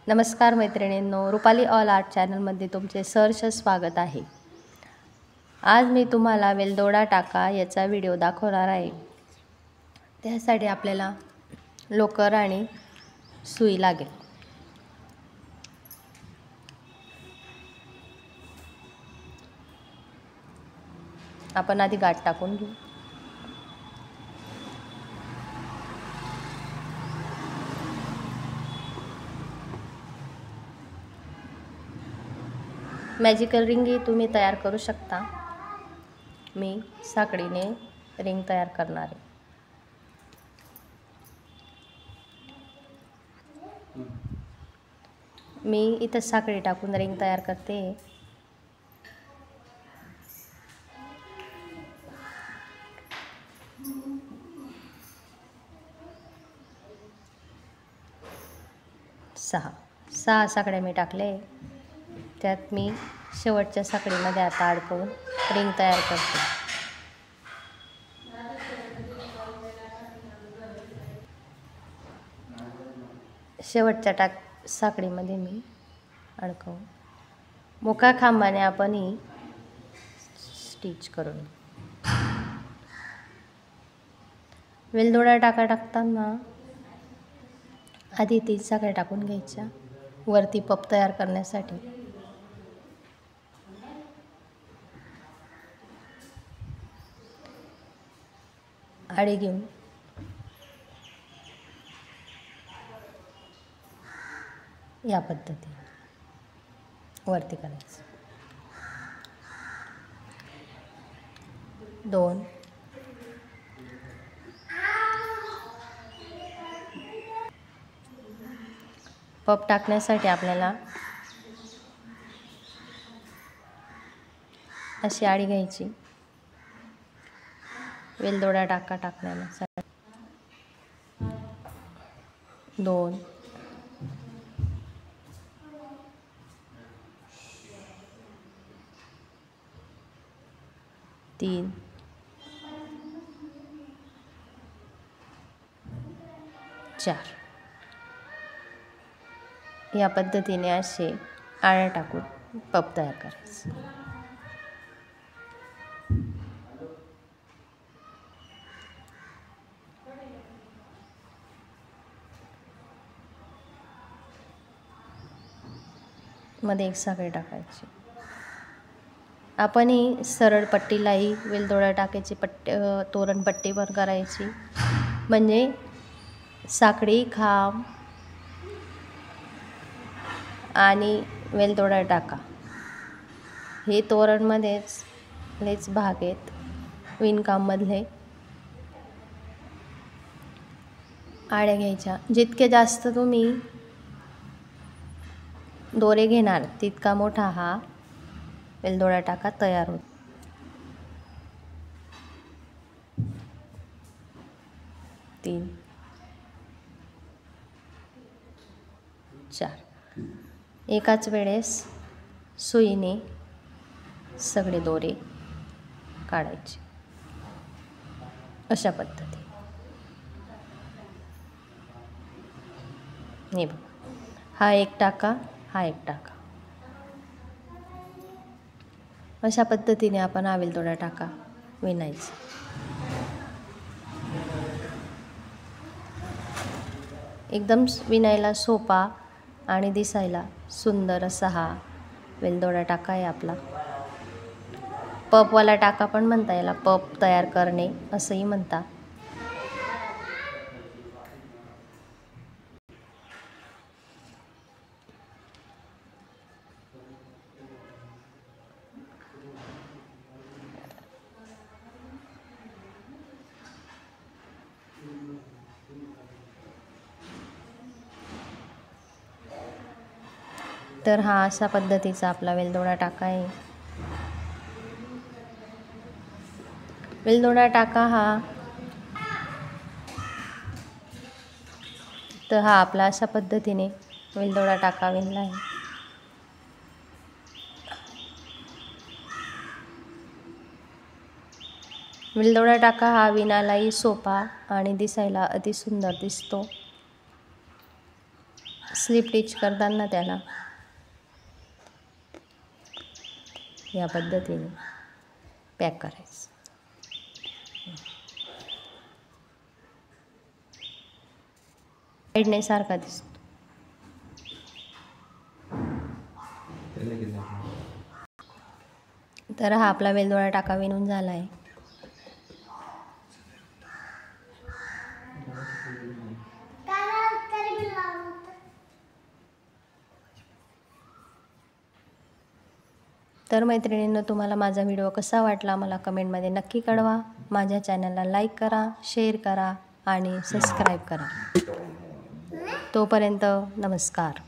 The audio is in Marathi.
नमस्कार मैत्रिणींनो, रुपाली ऑल आर्ट चॅनलमध्ये तुमचे सहर्ष स्वागत आहे। आज मी तुम्हाला वेलदोडा टाका याचा व्हिडिओ दाखवणार आहे। त्यासाठी आपल्याला लोकर आणि सुई लागेल। आपण आधी गाठ टाकून घेऊ। मॅजिकल रिंग ही तुम्ही तयार करू शकता। मी साखळीने रिंग तयार करणार आहे। मी इथं साखळी टाकून रिंग तयार करते। सहा साखळ्या मी टाकले। त्यात मी शेवटच्या साखळीमध्ये आता अडकवून रिंग तयार करते। शेवटच्या साखळीमध्ये मी अडकवून मुका खांबाने आपण ही स्टिच करून वेलदोडा टाका टाकताना आधी 3 साखळ्या टाकून घ्यायच्या वरती पप तयार करण्यासाठी। आडी घेऊन या पद्धतीने वरती करायचं। 2 पप टाकण्यासाठी आपल्याला अशी आडी घ्यायची वेलदोडा टाका टाकण्यासाठी। 2 3 4 या पद्धतीने असे आळ्या टाकून पप तयार करायचं। मध्ये 1 साखळी टाकायची। आपण ही सरळ पट्टीलाही वेलदोडा टाकायची तोरण पट्टी पण करायची, म्हणजे साखळी खांब आणि वेलदोडा टाका हे तोरणमध्येच लेच भाग आहेत विणकाममधले। आळ्या घ्यायच्या, जितके जास्त तुम्ही दोरे घेणार तितका मोठा हा वेलदोडा टाका तयार होतो। 3 4 एकाच वेळेस सुईने सगळे दोरे काढायचे अशा पद्धतीने। हे बघा, हा एक टाका, हा एक टाका, अशा पद्धतीने आपण हा वेलदोडा टाका विणायचा। एकदम विणायला सोपा आणि दिसायला सुंदर असा हा वेलदोडा टाका आहे आपला। पपवाला टाका पण म्हणता, याला पप तयार करणे असंही म्हणता। तर हा अशा पद्धतीचा आपला वेलदोडा टाका आहे। वेलदोडा टाका हा आपला अशा पद्धतीने वेलदोडा टाका विणला आहे। वेलदोडा टाका हा विणायलाही सोपा आणि दिसायला अति सुंदर दिसतो। स्लिप टिच करताना त्याला या पद्धतीने पॅक करायचं. साईडने सारखा दिसतो. तर हा आपला वेलदोडा टाका विणून झाला आहे. तर मैत्रिणींनो, तुम्हाला माझा व्हिडिओ कसा वाटला मला कमेंटमध्ये नक्की कळवा. माझ्या चॅनलला लाईक करा, शेअर करा आणि सबस्क्राईब करा. तोपर्यंत नमस्कार.